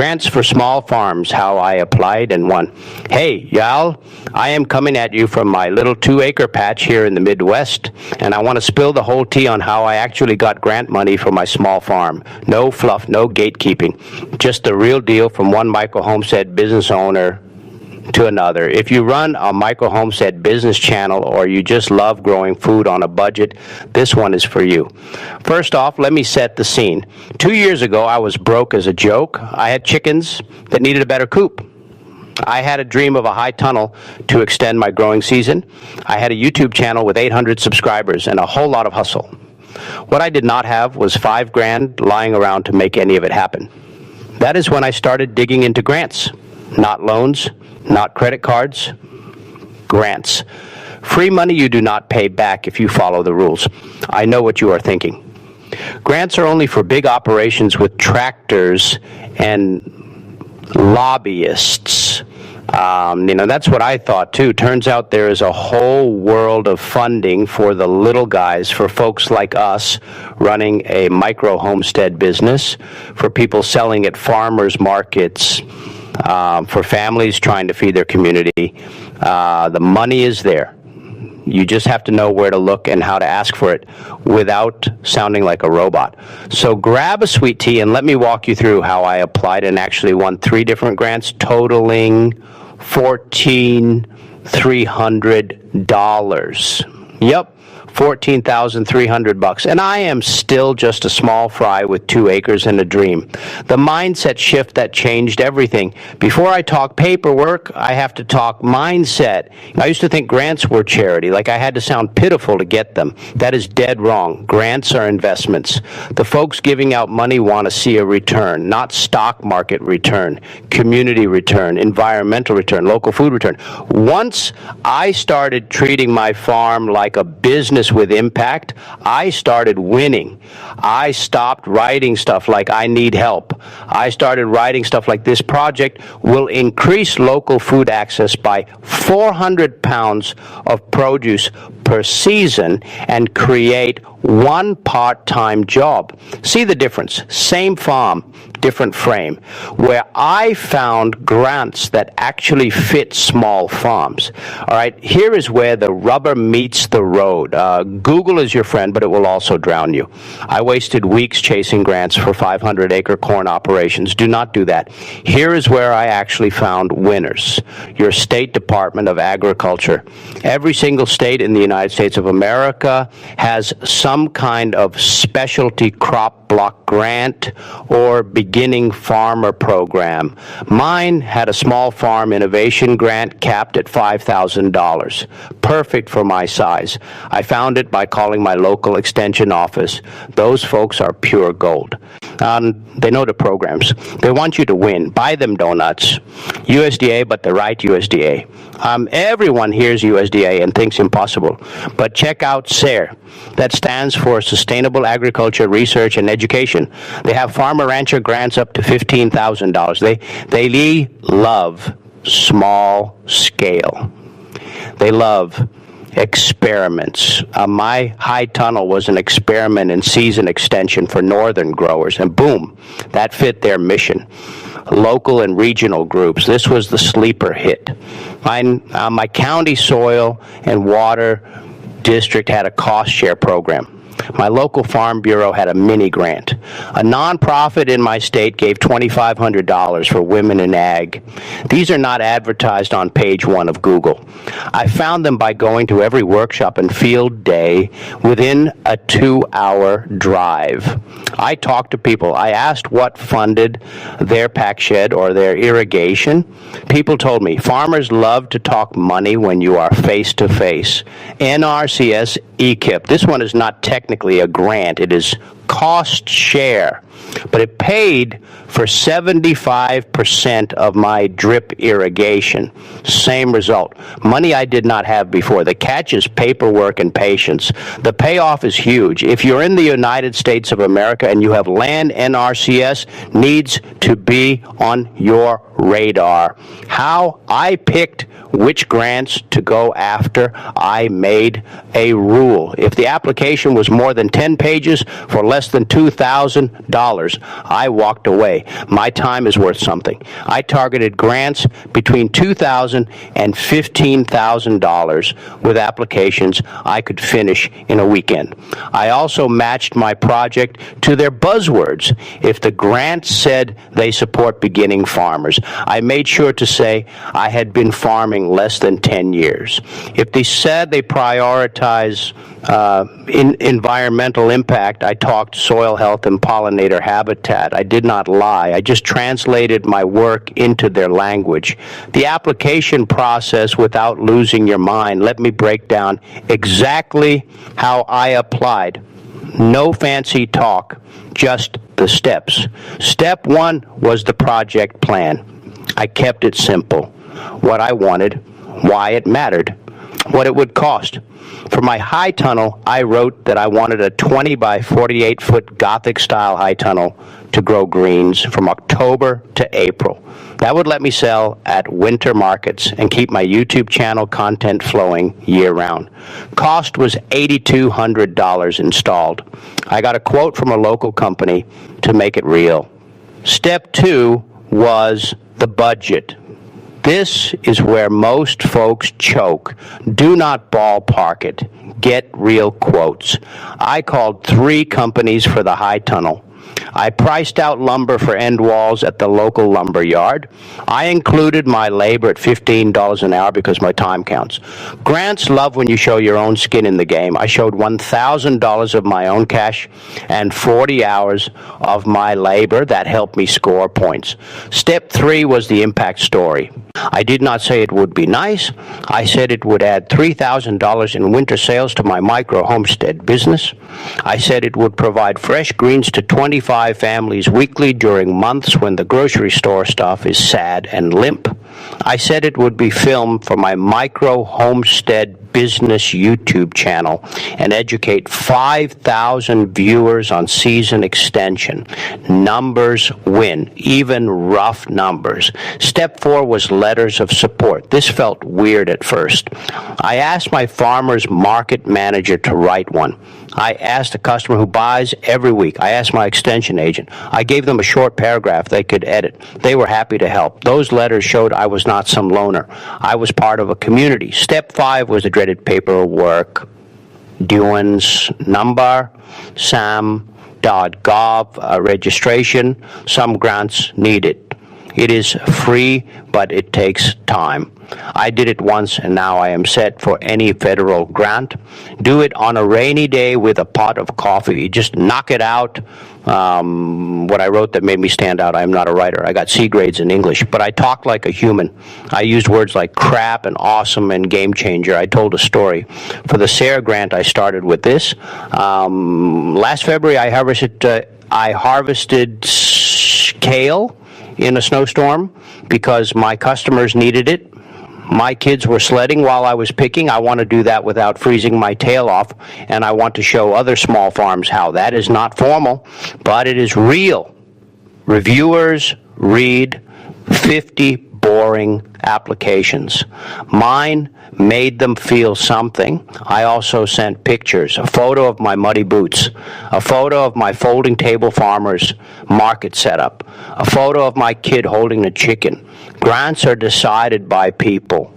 Grants for small farms, how I applied and won. Hey, y'all, I am coming at you from my little 2-acre patch here in the Midwest, and I want to spill the whole tea on how I actually got grant money for my small farm. No fluff, no gatekeeping. Just the real deal from one micro-homestead business owner to another. If you run a micro-homestead business channel or you just love growing food on a budget, this one is for you. First off, let me set the scene. 2 years ago, I was broke as a joke. I had chickens that needed a better coop. I had a dream of a high tunnel to extend my growing season. I had a YouTube channel with 800 subscribers and a whole lot of hustle. What I did not have was $5,000 lying around to make any of it happen. That is when I started digging into grants, not loans, not credit cards, grants. Free money you do not pay back if you follow the rules. I know what you are thinking. Grants are only for big operations with tractors and lobbyists. That's what I thought too. Turns out there is a whole world of funding for the little guys, for folks like us running a micro homestead business, for people selling at farmers markets, for families trying to feed their community. The money is there. You just have to know where to look and how to ask for it without sounding like a robot. So grab a sweet tea and let me walk you through how I applied and actually won 3 different grants totaling $14,300. Yep. $14,300, and I am still just a small fry with 2 acres and a dream. The mindset shift that changed everything. Before I talk paperwork, I have to talk mindset. I used to think grants were charity, like I had to sound pitiful to get them. That is dead wrong. Grants are investments. The folks giving out money want to see a return, not stock market return, community return, environmental return, local food return. Once I started treating my farm like a business with impact, I started winning. I stopped writing stuff like I need help. I started writing stuff like this project will increase local food access by 400 pounds of produce per season and create 1 part-time job. See the difference? Same farm, different frame. Where I found grants that actually fit small farms. All right, here is where the rubber meets the road. Google is your friend, but it will also drown you. I wasted weeks chasing grants for 500-acre corn operations. Do not do that. Here is where I actually found winners. Your State Department of Agriculture. Every single state in the United States of America has some kind of specialty crop block grant or beginning farmer program. Mine had a small farm innovation grant capped at $5,000. Perfect for my size. I found it by calling my local extension office. Those folks are pure gold. They know the programs. They want you to win. Buy them donuts. USDA, but the right USDA. Everyone hears USDA and thinks impossible. But check out SARE. That stands for Sustainable Agriculture Research and Education. They have farmer rancher grants up to $15,000. They love small scale. They love experiments. My high tunnel was an experiment in season extension for northern growers, and boom, that fit their mission. Local and regional groups. This was the sleeper hit. My county soil and water district had a cost share program. My local farm bureau had a mini grant. A nonprofit in my state gave $2,500 for women in ag. These are not advertised on page 1 of Google. I found them by going to every workshop and field day within a 2-hour drive. I talked to people. I asked what funded their pack shed or their irrigation. People told me farmers love to talk money when you are face to face. NRCS EQIP. This one is not technically a grant. It is cost share. But it paid for 75% of my drip irrigation. Same result. Money I did not have before. The catch is paperwork and patience. The payoff is huge. If you're in the United States of America and you have land, NRCS needs to be on your radar. How I picked which grants to go after. I made a rule. If the application was more than 10 pages for less than $2,000, I walked away. My time is worth something. I targeted grants between $2,000 and $15,000 with applications I could finish in a weekend. I also matched my project to their buzzwords. If the grant said they support beginning farmers, I made sure to say I had been farming less than 10 years. If they said they prioritize environmental impact, I talked soil health and pollinator habitat. I did not lie. I just translated my work into their language. The application process, without losing your mind, let me break down exactly how I applied. No fancy talk, just the steps. Step 1 was the project plan. I kept it simple. What I wanted, why it mattered, what it would cost. For my high tunnel, I wrote that I wanted a 20 by 48 foot Gothic style high tunnel to grow greens from October to April. That would let me sell at winter markets and keep my YouTube channel content flowing year round. Cost was $8,200 installed. I got a quote from a local company to make it real. Step 2 was the budget. This is where most folks choke. Do not ballpark it. Get real quotes. I called 3 companies for the high tunnel. I priced out lumber for end walls at the local lumber yard. I included my labor at $15 an hour because my time counts. Grants love when you show your own skin in the game. I showed $1,000 of my own cash and 40 hours of my labor. That helped me score points. Step 3 was the impact story. I did not say it would be nice. I said it would add $3,000 in winter sales to my micro homestead business. I said it would provide fresh greens to 25 families weekly during months when the grocery store stuff is sad and limp. I said it would be filmed for my micro homestead business YouTube channel and educate 5,000 viewers on season extension. Numbers win, even rough numbers. Step 4 was letters of support. This felt weird at first. I asked my farmer's market manager to write one. I asked a customer who buys every week. I asked my extension agent. I gave them a short paragraph they could edit. They were happy to help. Those letters showed I was not some loner. I was part of a community. Step 5 was the dreaded paperwork. Doings number, SAM.gov registration. Some grants need it. It is free, but it takes time. I did it once, and now I am set for any federal grant. Do it on a rainy day with a pot of coffee. You just knock it out. What I wrote that made me stand out, I am not a writer. I got C grades in English, but I talked like a human. I used words like crap and awesome and game changer. I told a story. For the SARE grant, I started with this. Last February, I harvested kale in a snowstorm because my customers needed it. My kids were sledding while I was picking. I want to do that without freezing my tail off, and I want to show other small farms how. That is not formal, but it is real. Reviewers read 50 boring applications. Mine made them feel something. I also sent pictures, a photo of my muddy boots, a photo of my folding table farmer's market setup, a photo of my kid holding a chicken. Grants are decided by people.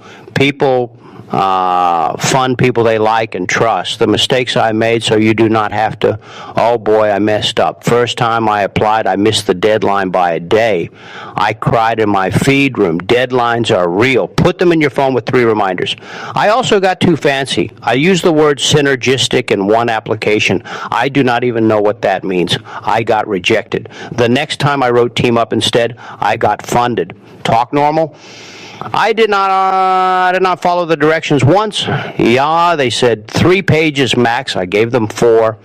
Fund people they like and trust. The mistakes I made so you do not have to. Oh boy, I messed up. First time I applied, I missed the deadline by a day. I cried in my feed room. Deadlines are real. Put them in your phone with 3 reminders. I also got too fancy. I used the word synergistic in one application. I do not even know what that means. I got rejected. The next time I wrote team up instead, I got funded. Talk normal? I did not follow the directions once. Yeah, they said 3 pages max. I gave them 4.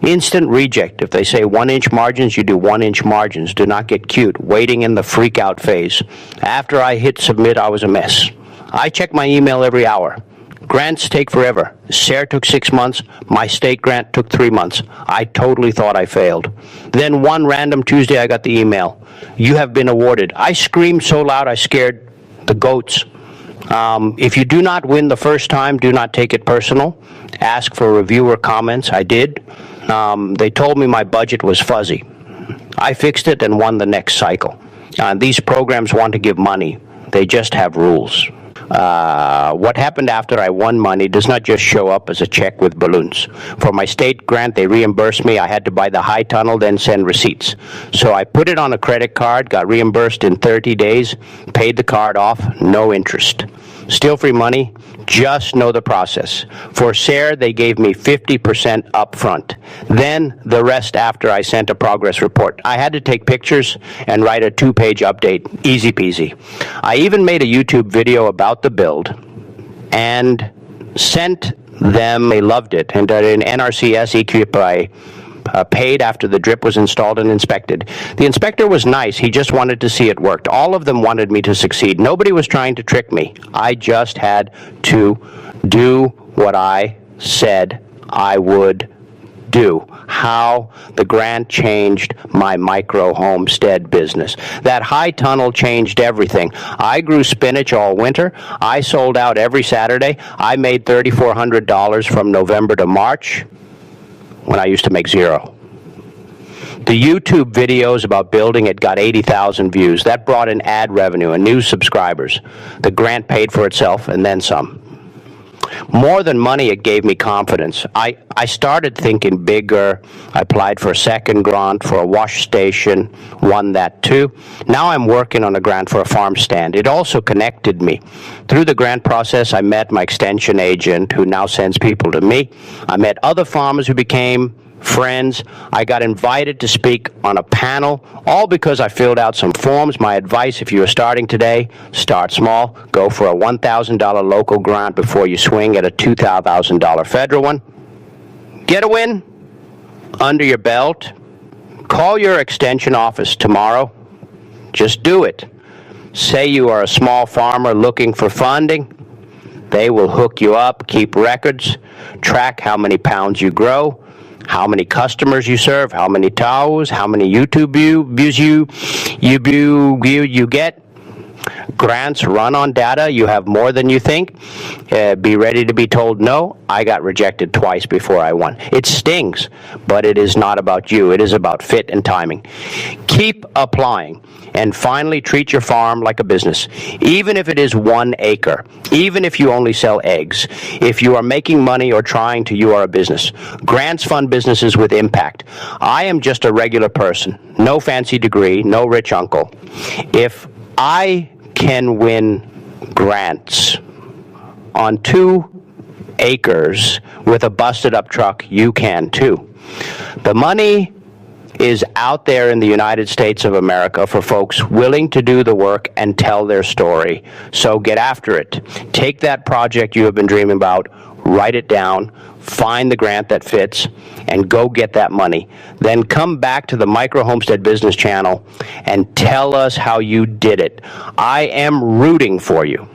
Instant reject. If they say 1-inch margins, you do 1-inch margins. Do not get cute. Waiting in the freak out phase. After I hit submit, I was a mess. I check my email every hour. Grants take forever. SARE took 6 months. My state grant took 3 months. I totally thought I failed. Then one random Tuesday, I got the email. You have been awarded. I screamed so loud I scared the goats. If you do not win the first time, do not take it personal. Ask for reviewer comments. I did. They told me my budget was fuzzy. I fixed it and won the next cycle. These programs want to give money. They just have rules. What happened after I won money does not just show up as a check with balloons. For my state grant, they reimbursed me. I had to buy the high tunnel, then send receipts. So I put it on a credit card, got reimbursed in 30 days, paid the card off, no interest. Still free money, just know the process. For SARE, they gave me 50% up front. Then the rest after I sent a progress report. I had to take pictures and write a 2-page update. Easy peasy. I even made a YouTube video about the build and sent them. They loved it. And in NRCS EQIP, I paid after the drip was installed and inspected. The inspector was nice. He just wanted to see it worked. All of them wanted me to succeed. Nobody was trying to trick me. I just had to do what I said I would do. How the grant changed my micro homestead business. That high tunnel changed everything. I grew spinach all winter. I sold out every Saturday. I made $3,400 from November to March, when I used to make zero. The YouTube videos about building it got 80,000 views. That brought in ad revenue and new subscribers. The grant paid for itself and then some. More than money, it gave me confidence. I started thinking bigger. I applied for a second grant for a wash station, won that too. Now I'm working on a grant for a farm stand. It also connected me. Through the grant process, I met my extension agent who now sends people to me. I met other farmers who became friends. I got invited to speak on a panel, all because I filled out some forms. My advice, if you are starting today, start small. Go for a $1,000 local grant before you swing at a $2,000 federal one. Get a win under your belt. Call your extension office tomorrow. Just do it. Say you are a small farmer looking for funding. They will hook you up, keep records, track how many pounds you grow, how many customers you serve, how many towels, how many YouTube views you get. Grants run on data. You have more than you think. Be ready to be told no. I got rejected twice before I won. It stings, but it is not about you. It is about fit and timing. Keep applying. And finally, treat your farm like a business. Even if it is 1 acre, even if you only sell eggs, if you are making money or trying to, you are a business. Grants fund businesses with impact. I am just a regular person. No fancy degree, no rich uncle. If I can win grants on 2 acres with a busted up truck, you can too. The money is out there in the United States of America for folks willing to do the work and tell their story. So get after it. Take that project you have been dreaming about, write it down, find the grant that fits, and go get that money. Then come back to the Micro Homestead Business Channel and tell us how you did it. I am rooting for you.